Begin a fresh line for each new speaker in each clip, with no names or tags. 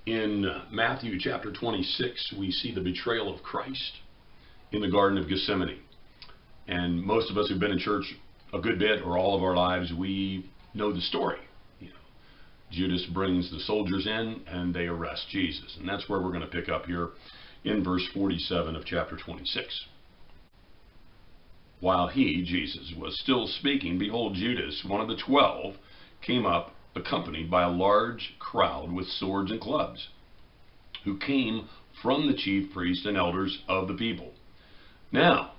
In Matthew chapter 26, we see the betrayal of Christ in the Garden of Gethsemane. And most of us who've been in church a good bit or all of our lives, we know the story. Judas brings the soldiers in and they arrest Jesus. And that's where we're going to pick up here in verse 47 of chapter 26. While he, Jesus, was still speaking, behold, Judas, one of the 12, came up, accompanied by a large crowd with swords and clubs, who came from the chief priests and elders of the people. Now,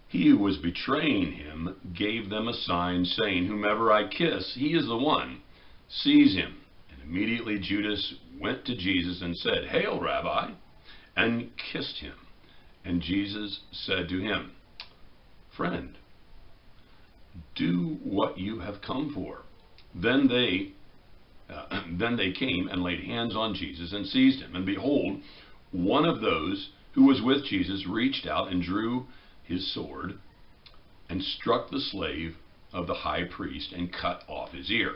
he who was betraying him gave them a sign, saying, whomever I kiss, he is the one. Seize him. And immediately Judas went to Jesus and said, Hail, Rabbi, and kissed him. And Jesus said to him, Friend, do what you have come for. Then they came and laid hands on Jesus and seized him. And behold, one of those who was with Jesus reached out and drew his sword and struck the slave of the high priest and cut off his ear.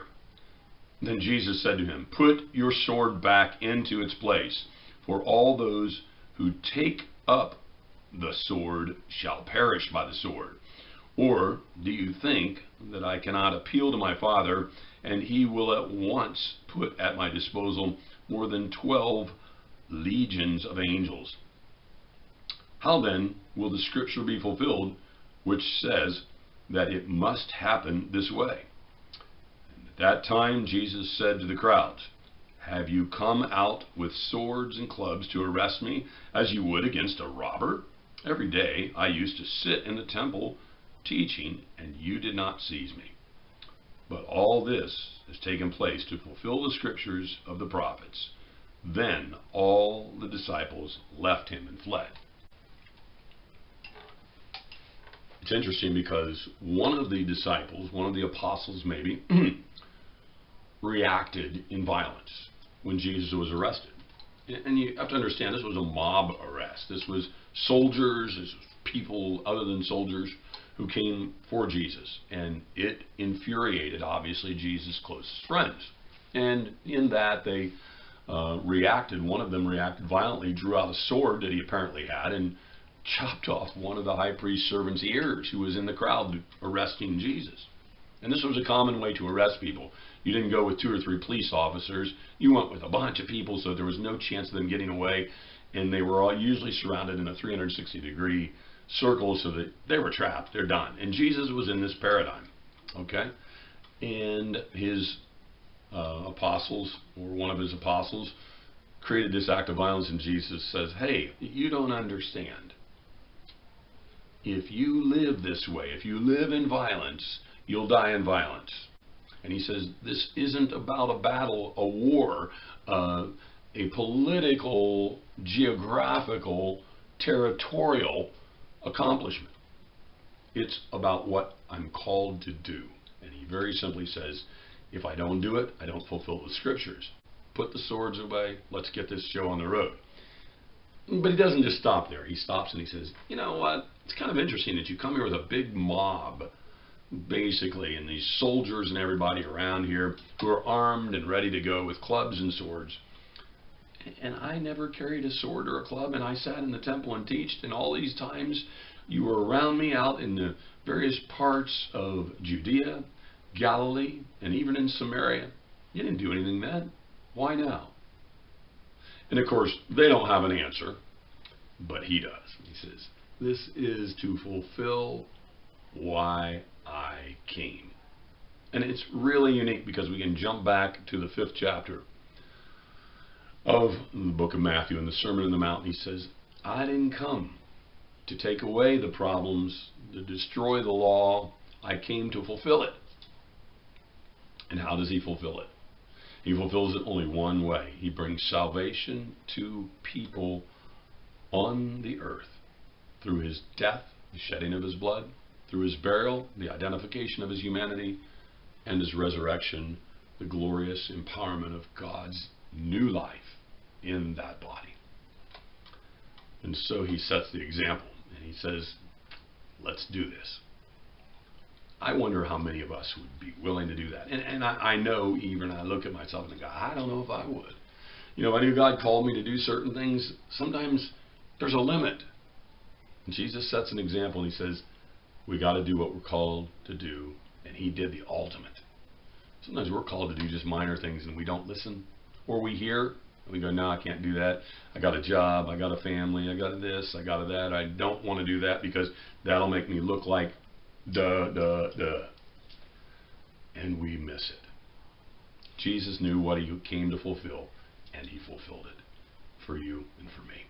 Then Jesus said to him, Put your sword back into its place, for all those who take up the sword shall perish by the sword. Or do you think that I cannot appeal to my Father, and he will at once put at my disposal more than 12 legions of angels? How then will the scripture be fulfilled, which says that it must happen this way? And at that time Jesus said to the crowds, Have you come out with swords and clubs to arrest me, as you would against a robber? Every day I used to sit in the temple teaching, and you did not seize me. But all this has taken place to fulfill the scriptures of the prophets. Then all the disciples left him and fled. It's interesting because one of the disciples, one of the apostles maybe, reacted in violence when Jesus was arrested. And you have to understand, this was a mob arrest. This was soldiers, this was people other than soldiers who came for Jesus. And it infuriated, obviously, Jesus' closest friends. And in that, they reacted. One of them reacted violently, drew out a sword that he apparently had, and chopped off one of the high priest's servant's ears who was in the crowd arresting Jesus. And this was a common way to arrest people. You didn't go with 2 or 3 police officers. You went with a bunch of people, so there was no chance of them getting away. And they were all usually surrounded in a 360-degree circle, so that they were trapped. They're done. And Jesus was in this paradigm. Okay? And his apostles, or one of his apostles, created this act of violence, and Jesus says, hey, you don't understand. If you live this way, if you live in violence, you'll die in violence. And he says, this isn't about a battle, a war, a political, geographical, territorial accomplishment. It's about what I'm called to do. And he very simply says, if I don't do it, I don't fulfill the scriptures. Put the swords away. Let's get this show on the road. But he doesn't just stop there. He stops and he says, you know what? It's kind of interesting that you come here with a big mob, basically, and these soldiers and everybody around here who are armed and ready to go with clubs and swords. And I never carried a sword or a club, and I sat in the temple and taught, and all these times you were around me out in the various parts of Judea, Galilee, and even in Samaria. You didn't do anything then. Why now? And of course, they don't have an answer, but he does. He says, this is to fulfill why I came. And it's really unique because we can jump back to the 5th chapter of the book of Matthew in the Sermon on the Mount. He says, I didn't come to take away the problems, to destroy the law. I came to fulfill it. And how does he fulfill it? He fulfills it only one way. He brings salvation to people on the earth through his death, the shedding of his blood, through his burial, the identification of his humanity, and his resurrection, the glorious empowerment of God's new life in that body. And so he sets the example, and he says, let's do this. I wonder how many of us would be willing to do that. And I know, even I look at myself and I go, I don't know if I would. You know, I knew God called me to do certain things. Sometimes there's a limit. And Jesus sets an example and he says, we got to do what we're called to do. And he did the ultimate. Sometimes we're called to do just minor things and we don't listen. Or we hear and we go, no, I can't do that. I got a job, I got a family, I got this, I got that. I don't want to do that because that'll make me look like duh. And we miss it. Jesus knew what he came to fulfill, and he fulfilled it for you and for me.